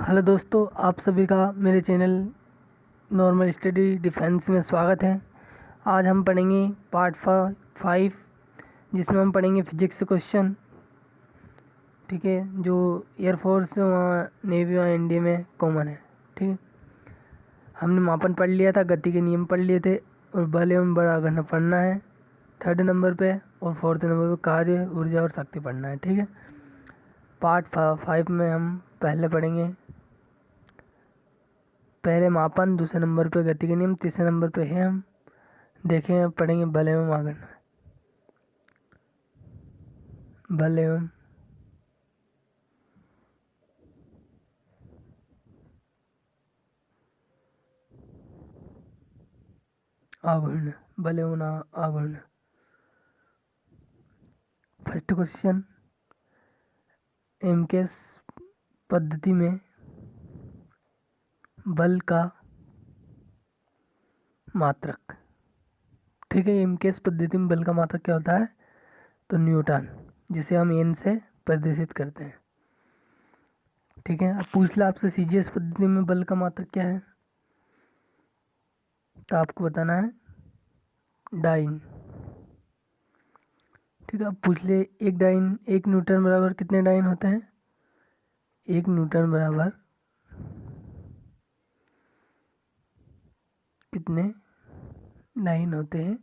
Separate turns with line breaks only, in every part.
Hello दोस्तों, आप सभी का मेरे चैनल नॉर्मल स्टडी डिफेंस में स्वागत है। आज हम पढ़ेंगे पार्ट 5 जिसमें हम पढ़ेंगे फिजिक्स क्वेश्चन। ठीक है, जो एयरफोर्स वहाँ नेवी और इंडिया में कॉमन है। ठीक है, हमने मापन पढ़ लिया था, गति के नियम पढ़ लिए थे और बल एवं बड़ा घन पढ़ना है 3rd नंबर पे, और 4th नंबर पे कार्य, ऊर्जा और शक्ति पढ़ना है। ठीक है, पार्ट 5 में हम पहले पढ़ेंगे पहले मापन, दूसरे नंबर पे गति के नियम, तीसरे नंबर पे है हम देखें पढ़ेंगे बल एवं आघूर्ण। बल एवं आघूर्ण, बल एवं आघूर्ण। फर्स्ट क्वेश्चन, एमकेएस पद्धति में बल का मात्रक। ठीक है, एमकेएस पद्धति में बल का मात्रक क्या होता है? तो न्यूटन, जिसे हम एन से प्रदर्शित करते हैं। ठीक है, अब पूछ ला आपसे सीजीएस पद्धति में बल का मात्रक क्या है, तो आपको बताना है डाइन। ठीक है, अब पूछ ले एक न्यूटन बराबर कितने डाइन होते हैं? 1 न्यूटन बराबर कितने डाइन होते हैं?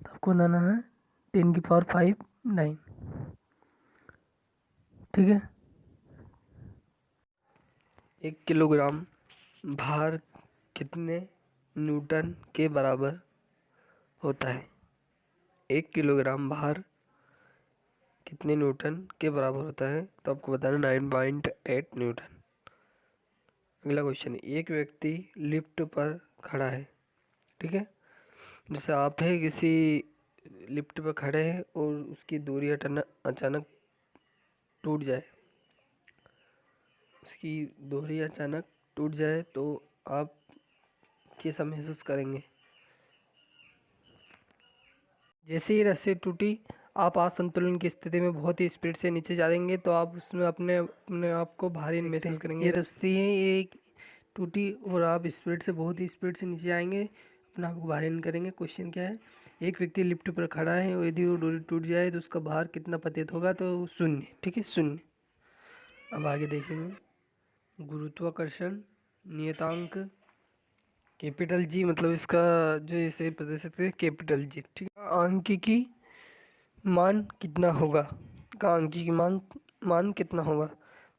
तो आपको बताना है 10⁵ डाइन। ठीक है, 1 किलोग्राम भार कितने न्यूटन के बराबर होता है? 1 किलोग्राम भार कितने न्यूटन के बराबर होता है? तो आपको बताना 9.8 न्यूटन। अगला क्वेश्चन है, एक व्यक्ति लिफ्ट पर खड़ा है। ठीक है, जैसे आप है किसी लिफ्ट पर खड़े हैं और उसकी दूरी अचानक टूट जाए, उसकी दूरी अचानक टूट जाए तो आप कैसा महसूस करेंगे? जैसे ही रस्सी टूटी, आप असंतुलन की स्थिति में बहुत ही स्पीड से नीचे जा देंगे, तो आप उसमें अपने अपने आप को भारी महसूस करेंगे। ये रस्सी है, ये टूटी और आप स्पीड से बहुत ही स्पीड से नीचे आएंगे, अपने आप को भारी नहीं करेंगे। क्वेश्चन क्या है, एक व्यक्ति लिफ्ट पर खड़ा है और यदि वो डोरी टूट जाए तो उसका भार कितना प्रतीत होगा? तो 0। ठीक है, 0। अब आगे देखेंगे, गुरुत्वाकर्षण नियतांक कैपिटल जी, मतलब इसका जो इसे प्रदर्शित करें कैपिटल जी। ठीक है, आंकिकी मान कितना होगा? का आंकिकी मान कितना होगा?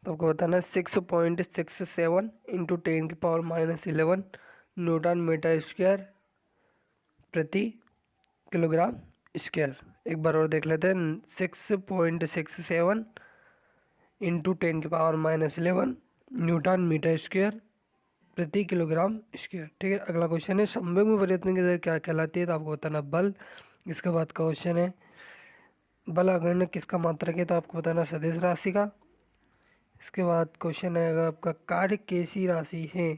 तो आपको बताना है 6.67 इंटू 10⁻11 न्यूटन मीटर स्क्वायर प्रति किलोग्राम स्क्वायर। एक बार और देख लेते हैं, 6.67 इंटू 10⁻11 न्यूटन मीटर स्क्वायर प्रति किलोग्राम स्क्वायर। ठीक है, अगला क्वेश्चन है, संवेग में परिवर्तन की दर क्या कहलाती है? तो आपको बताना बल। इसके बाद क्वेश्चन है, बल आघूर्ण किसका मात्रक है? तो आपको बताना सदिश राशि का। इसके बाद क्वेश्चन आएगा आपका, कार्य कैसी राशि है?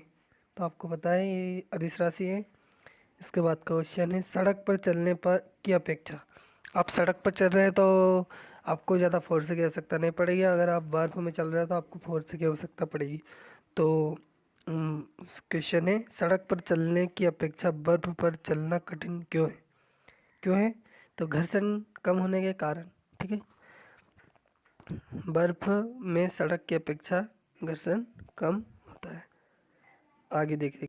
तो आपको बताएं ये अदिश राशि है। इसके बाद क्वेश्चन है, सड़क पर चलने पर की अपेक्षा। आप सड़क पर चल रहे हैं तो आपको ज़्यादा फोर्स की आवश्यकता नहीं पड़ेगी, अगर आप बर्फ में चल रहे हैं तो आपको फोर्स की आवश्यकता पड़ेगी। तो क्वेश्चन है, सड़क पर चलने की अपेक्षा बर्फ पर चलना कठिन क्यों है? क्यों है? तो घर्षण कम होने के कारण। ठीक है, बर्फ में सड़क की अपेक्षा घर्षण कम होता है। आगे देखते,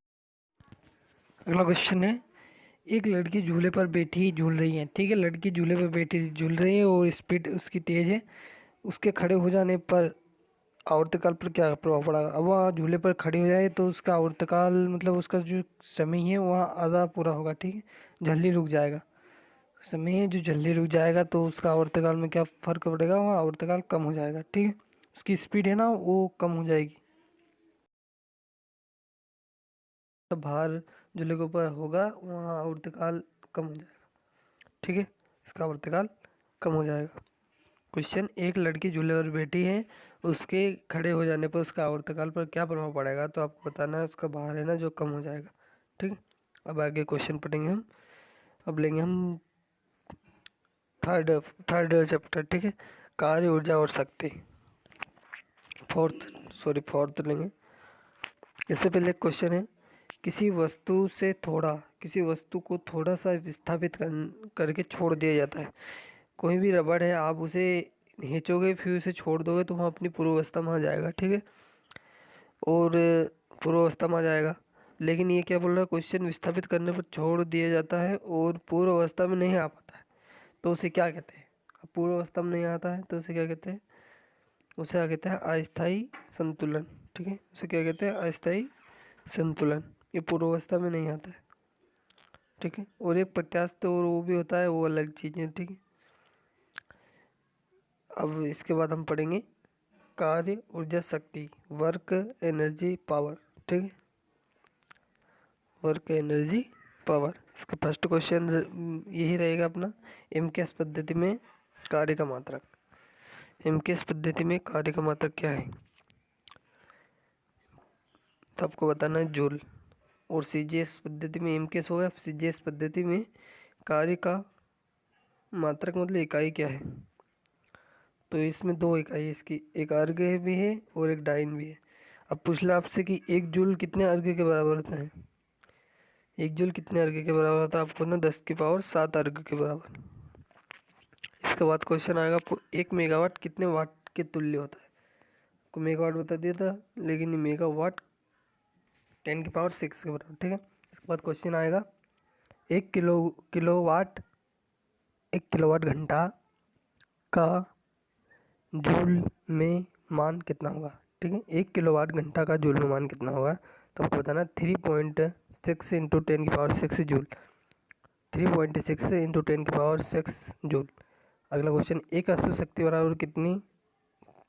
अगला क्वेश्चन है, एक लड़की झूले पर बैठी झूल रही है। ठीक है, लड़की झूले पर बैठी झूल रही है और स्पीड उसकी तेज है, उसके खड़े हो जाने पर आवर्तकाल पर क्या प्रभाव पड़ा? अब वह झूले पर खड़ी हो जाए तो उसका आवर्तकाल, मतलब उसका जो समय है वह आधा पूरा होगा। ठीक है, जल्दी रुक जाएगा, समय है जो जल्दी रुक जाएगा, तो उसका आवर्तकाल में क्या फर्क पड़ेगा? वह आवर्तकाल कम हो जाएगा। ठीक है, उसकी स्पीड है ना वो कम हो जाएगी, तो भार झूले के ऊपर होगा वहाँ आवर्तकाल कम हो जाएगा। ठीक है, इसका आवर्तकाल कम हो जाएगा। क्वेश्चन, एक लड़की झूले पर बैठी है, उसके खड़े हो जाने पर उसका आवर्तकाल पर क्या प्रभाव पड़ेगा? तो आपको बताना है उसका भार है ना जो कम हो जाएगा। ठीक है, अब आगे क्वेश्चन पढ़ेंगे हम। अब लेंगे हम थर्ड चैप्टर। ठीक है, कार्य, ऊर्जा और शक्ति। फोर्थ सॉरी फोर्थ लेंगे। इससे पहले एक क्वेश्चन है, किसी वस्तु को थोड़ा सा विस्थापित करके छोड़ दिया जाता है। कोई भी रबड़ है, आप उसे खींचोगे फिर उसे छोड़ दोगे तो वहाँ अपनी पूर्वावस्था में आ जाएगा, ठीक है, और पूर्वावस्था में आ जाएगा। लेकिन ये क्या बोल रहा है क्वेश्चन, विस्थापित करने पर छोड़ दिया जाता है और पूर्वावस्था में नहीं आ पाता है, तो उसे क्या कहते हैं? अब पूर्वावस्था में नहीं आता है तो उसे क्या कहते हैं? उसे क्या कहते हैं? अस्थायी संतुलन, ठीक है, उसे क्या कहते हैं? अस्थायी संतुलन। ये पूर्वावस्था में नहीं आता है, ठीक है। और एक प्रत्यास्थ और वो भी होता है, वो अलग चीज़ है, ठीक है। अब इसके बाद हम पढ़ेंगे कार्य, ऊर्जा, शक्ति, वर्क, एनर्जी, पावर, ठीक है, वर्क, एनर्जी, पावर। इसका फर्स्ट क्वेश्चन यही रहेगा अपना, एमकेएस पद्धति में कार्य का मात्रक। एमकेएस पद्धति में कार्य का मात्रक क्या है? तो आपको बताना है जूल। और सीजीएस पद्धति में एमकेएस होगा, सीजीएस पद्धति में कार्य का मात्रक मतलब इकाई क्या है? तो इसमें दो इकाई है इसकी, एक अर्घ्य भी है और एक डाइन भी है। अब पूछ लो आपसे कि एक जूल कितने अर्घ्य के बराबर होता है? एक जूल कितने अर्घ्य के बराबर होता है? आपको ना 10⁻7 अर्घ्य के बराबर। इसके बाद क्वेश्चन आएगा, आपको 1 मेगावाट कितने वाट के तुल्य होता है? आपको मेगावाट बता दिया था, लेकिन ये मेगावाट 10⁶ के बराबर, ठीक है। इसके बाद क्वेश्चन आएगा, 1 किलोवाट घंटा का जूल में मान कितना होगा? ठीक है, 1 किलोवाट घंटा का जूल में मान कितना होगा? तो आपको बताना 3.6 इंटू 10⁶ जूल, 3.6 इंटू 10⁶ जूल। अगला क्वेश्चन, एक अश्व शक्ति बराबर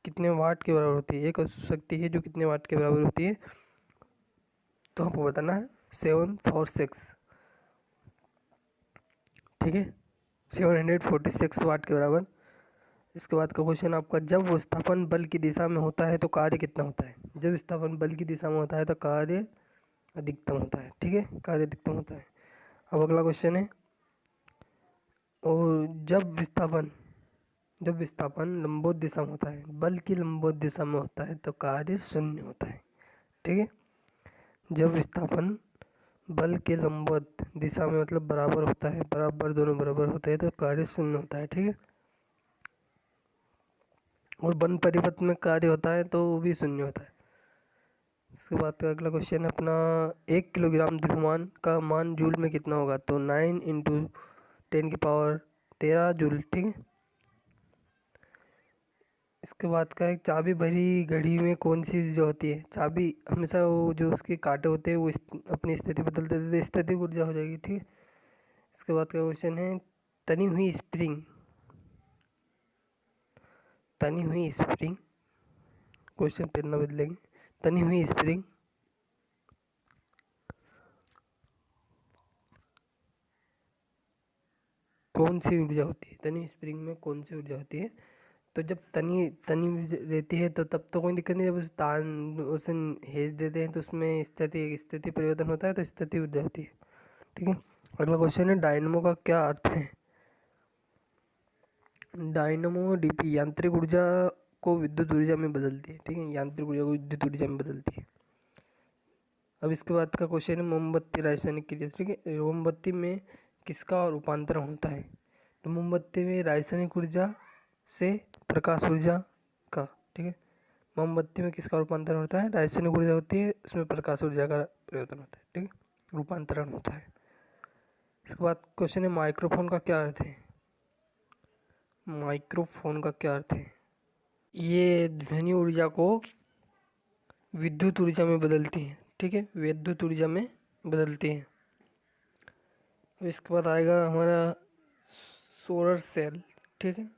कितने वाट के बराबर होती है? एक अश्व शक्ति है जो कितने वाट के बराबर होती है? तो आपको बताना है 746, ठीक है, 746 वाट के बराबर। इसके बाद का क्वेश्चन आपका, जब विस्थापन बल की दिशा में होता है तो कार्य कितना होता है? जब विस्थापन बल की दिशा में होता है तो कार्य अधिकतम होता है, ठीक है, कार्य अधिकतम होता है। अब अगला क्वेश्चन है, और जब विस्थापन लंबवत दिशा में होता है, बल की लंबवत दिशा में होता है तो कार्य शून्य होता है, ठीक है। जब विस्थापन बल के लंबवत दिशा में मतलब बराबर होता है, बराबर दोनों बराबर होते हैं तो कार्य शून्य होता है, ठीक है। और वन परिपथ में कार्य होता है तो वो भी शून्य होता है। इसके बाद का अगला क्वेश्चन है अपना, 1 किलोग्राम द्रव्यमान का मान जूल में कितना होगा? तो 9 इंटू 10⁻13 जूल, ठीक है। इसके बाद का एक, चाबी भरी घड़ी में कौन सी जो होती है? चाबी हमेशा वो जो उसके कांटे होते हैं वो अपनी स्थिति बदलते देते, स्थिति ऊर्जा हो जाएगी, ठीक है। इसके बाद का क्वेश्चन है, तनी हुई स्प्रिंग क्वेश्चन फिर ना बदलेंगे, तनी हुई स्प्रिंग कौन सी ऊर्जा होती है? तनी स्प्रिंग में कौन सी ऊर्जा होती है? तो जब तनी तनी रहती है तो तब तो कोई दिक्कत नहीं, जब उसे हेज देते हैं तो उसमें स्थिति परिवर्तन होता है तो स्थिति ऊर्जा होती है, ठीक है। अगला क्वेश्चन है, डायनमो का क्या अर्थ है? डायनमो डीपी यांत्रिक ऊर्जा को विद्युत ऊर्जा में बदलती है, ठीक है, यांत्रिक ऊर्जा को विद्युत ऊर्जा में बदलती है। अब इसके बाद का क्वेश्चन है, मोमबत्ती रासायनिक क्रिया, ठीक है, मोमबत्ती में किसका रूपांतरण होता है? तो मोमबत्ती में रासायनिक ऊर्जा से प्रकाश ऊर्जा का, ठीक है, मोमबत्ती में किसका रूपांतरण होता है? रासायनिक ऊर्जा होती है, उसमें प्रकाश ऊर्जा का परिवर्तन होता है, ठीक है, रूपांतरण होता है। इसके बाद क्वेश्चन है, माइक्रोफोन का क्या अर्थ है? माइक्रोफोन का क्या अर्थ है? ये ध्वनि ऊर्जा को विद्युत ऊर्जा में बदलती है, ठीक है, विद्युत ऊर्जा में बदलती है। अब इसके बाद आएगा हमारा सोलर सेल, ठीक है,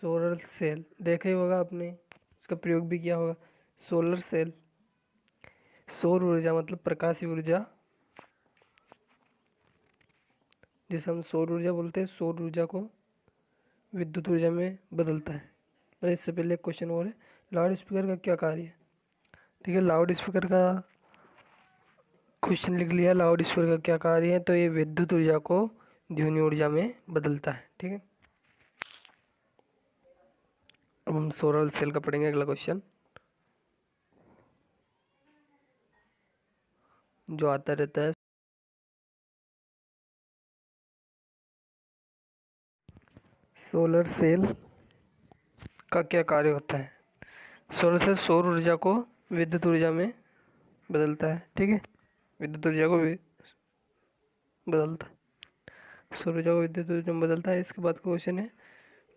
सोलर सेल देखा ही होगा आपने, इसका प्रयोग भी किया होगा। सोलर सेल, सौर ऊर्जा मतलब प्रकाश ऊर्जा, जिसे हम सौर ऊर्जा बोलते हैं, सौर ऊर्जा को विद्युत ऊर्जा में बदलता है। और इससे पहले एक क्वेश्चन और है, लाउड स्पीकर का क्या कार्य है? ठीक है, लाउड स्पीकर का क्वेश्चन लिख लिया, लाउड स्पीकर का क्या कार्य है? तो ये विद्युत ऊर्जा को ध्वनि ऊर्जा में बदलता है, ठीक है। अब हम सोलर सेल का पढ़ेंगे अगला क्वेश्चन। जो आता रहता है। सोलर सेल का क्या कार्य होता है? सोलर सेल सौर ऊर्जा को विद्युत ऊर्जा में बदलता है। ठीक है, विद्युत ऊर्जा को बदलता है, सौर ऊर्जा को विद्युत ऊर्जा में बदलता है। इसके बाद का क्वेश्चन है,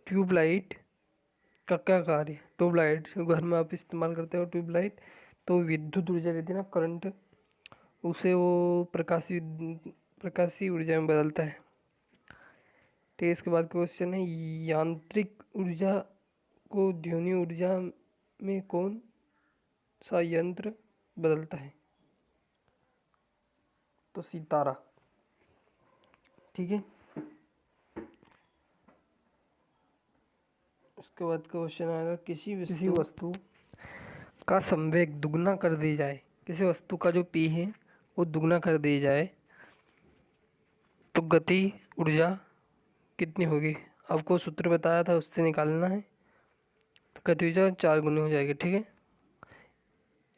ट्यूबलाइट का क्या कार्य? ट्यूबलाइट जो घर में आप इस्तेमाल करते हो, ट्यूबलाइट, तो विद्युत ऊर्जा रहती है ना, करंट, उसे वो प्रकाशीय ऊर्जा में बदलता है। ठीक है, इसके बाद क्वेश्चन है, यांत्रिक ऊर्जा को ध्वनि ऊर्जा में कौन सा यंत्र बदलता है? तो सितारा। ठीक है, उसके बाद क्वेश्चन आएगा, किसी वस्तु का संवेग दुगना कर दी जाए, किसी वस्तु का जो पी है वो दुगना कर दी जाए तो गति ऊर्जा कितनी होगी? आपको सूत्र बताया था, उससे निकालना है। तो गति ऊर्जा 4 गुनी हो जाएगी। ठीक है,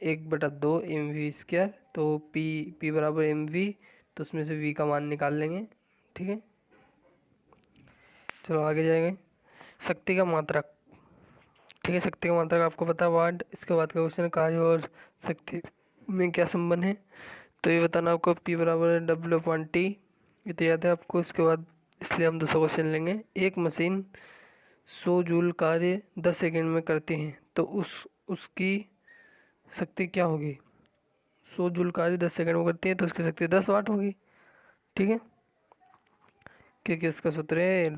1/2 mv², तो पी बराबर mv, तो उसमें से v का मान निकाल लेंगे। ठीक है, चलो आगे जाएंगे। शक्ति का मात्रक। ठीक है, शक्ति का मात्रक आपको पता है, वाट। इसके बाद का क्वेश्चन, कार्य और शक्ति में क्या संबंध है? तो ये बताना आपको, P बराबर W/T, ये तो याद है आपको। इसके बाद इसलिए हम दूसरा क्वेश्चन लेंगे, एक मशीन 100 जूल कार्य 10 सेकंड में करती है, तो उसकी शक्ति क्या होगी? 100 जूल कार्य 10 सेकंड में करती है तो उसकी शक्ति 10 वाट होगी। ठीक है, क्योंकि इसका सूत्र है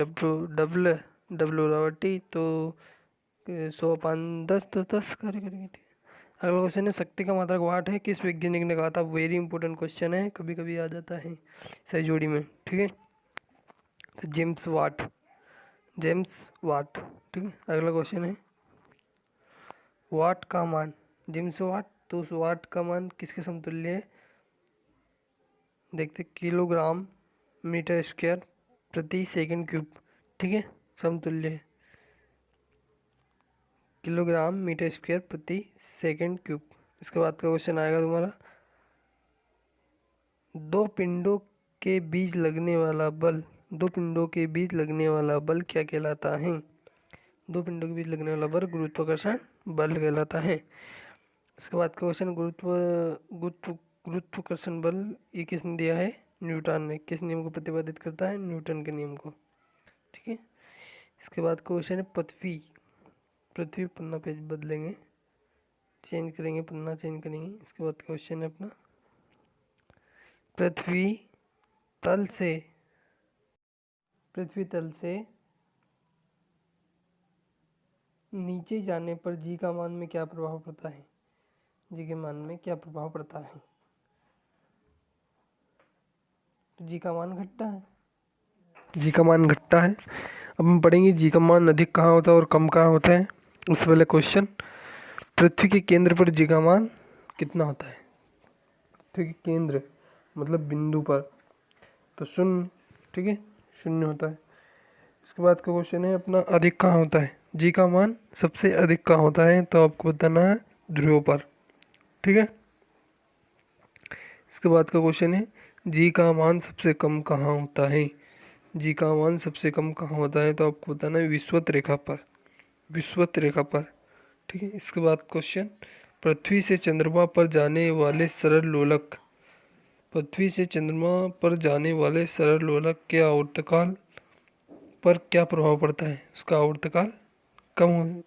W/T, तो 100/10, तो 10 कार्य करेंगे। ठीक है, अगला क्वेश्चन है, शक्ति का मात्रक वाट है, किस वैज्ञानिक ने कहा था? वेरी इंपॉर्टेंट क्वेश्चन है, कभी कभी आ जाता है सही जोड़ी में। ठीक है, तो जेम्स वाट। ठीक है, अगला क्वेश्चन है, वाट का मान, जेम्स वाट, तो उस वाट का मान किसके समतुल्य है? देखते, किलोग्राम मीटर स्क्वायर प्रति सेकंड क्यूब। ठीक है, समतुल्य है, किलोग्राम मीटर स्क्वायर प्रति सेकंड क्यूब। इसके बाद का क्वेश्चन आएगा तुम्हारा, दो पिंडों के बीच लगने वाला बल क्या कहलाता है? दो पिंडों के बीच लगने वाला बल गुरुत्वाकर्षण बल कहलाता है। इसके बाद क्वेश्चन, गुरुत्वाकर्षण बल ये किसने दिया है? न्यूटन ने। किस नियम को प्रतिपादित करता है? न्यूटन के नियम को। ठीक है, इसके बाद क्वेश्चन है, पृथ्वी पन्ना पेज बदलेंगे, चेंज करेंगे, पन्ना चेंज करेंगे। इसके बाद क्वेश्चन है अपना, पृथ्वी तल से नीचे जाने पर जी का मान में क्या प्रभाव पड़ता है? जी के मान में क्या प्रभाव पड़ता है? तो जी का मान घटता है, जी का मान घटता है। अब हम पढ़ेंगे जी का मान अधिक कहाँ होता है और कम कहाँ होता है। उससे पहले क्वेश्चन, पृथ्वी के केंद्र पर जी का मान कितना होता है? पृथ्वी के केंद्र मतलब बिंदु पर, तो 0। ठीक है, 0 होता है। इसके बाद का क्वेश्चन है अपना, अधिक कहाँ होता है? जी का मान सबसे अधिक कहाँ होता है? तो आपको बताना है ध्रुव पर। ठीक है, इसके बाद का क्वेश्चन है, जी का मान सबसे कम कहाँ होता है? जी का मान सबसे कम कहाँ होता है? तो आपको बताना है विषुवत रेखा पर। ठीक है, इसके बाद क्वेश्चन, पृथ्वी से चंद्रमा पर जाने वाले सरल लोलक के आवर्तकाल पर क्या प्रभाव पड़ता है? उसका आवर्तकाल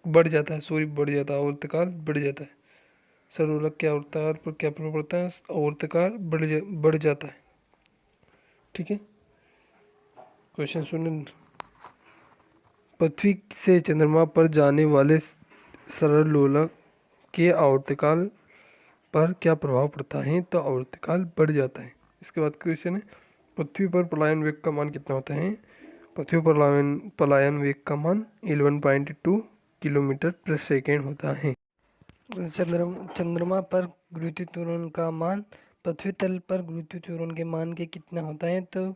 बढ़ जाता है, आवर्तकाल बढ़ जाता है। सरलोलक के आवर्तकाल पर क्या प्रभाव पड़ता है? आवर्तकाल बढ़ जाता है। ठीक है, क्वेश्चन सुनिए, पृथ्वी से चंद्रमा पर जाने वाले सरल लोलक के आवर्तकाल पर क्या प्रभाव पड़ता है? तो आवर्तकाल बढ़ जाता है। इसके बाद क्वेश्चन है, पृथ्वी पर पलायन वेग का मान कितना होता है? पृथ्वी पर पलायन वेग का मान 11.2 किलोमीटर प्रति सेकेंड होता है। चंद्रमा पर गुरुत्वाकर्षण का मान पृथ्वी तल पर गुरुत्वाकर्षण के मान के कितना होता है? तो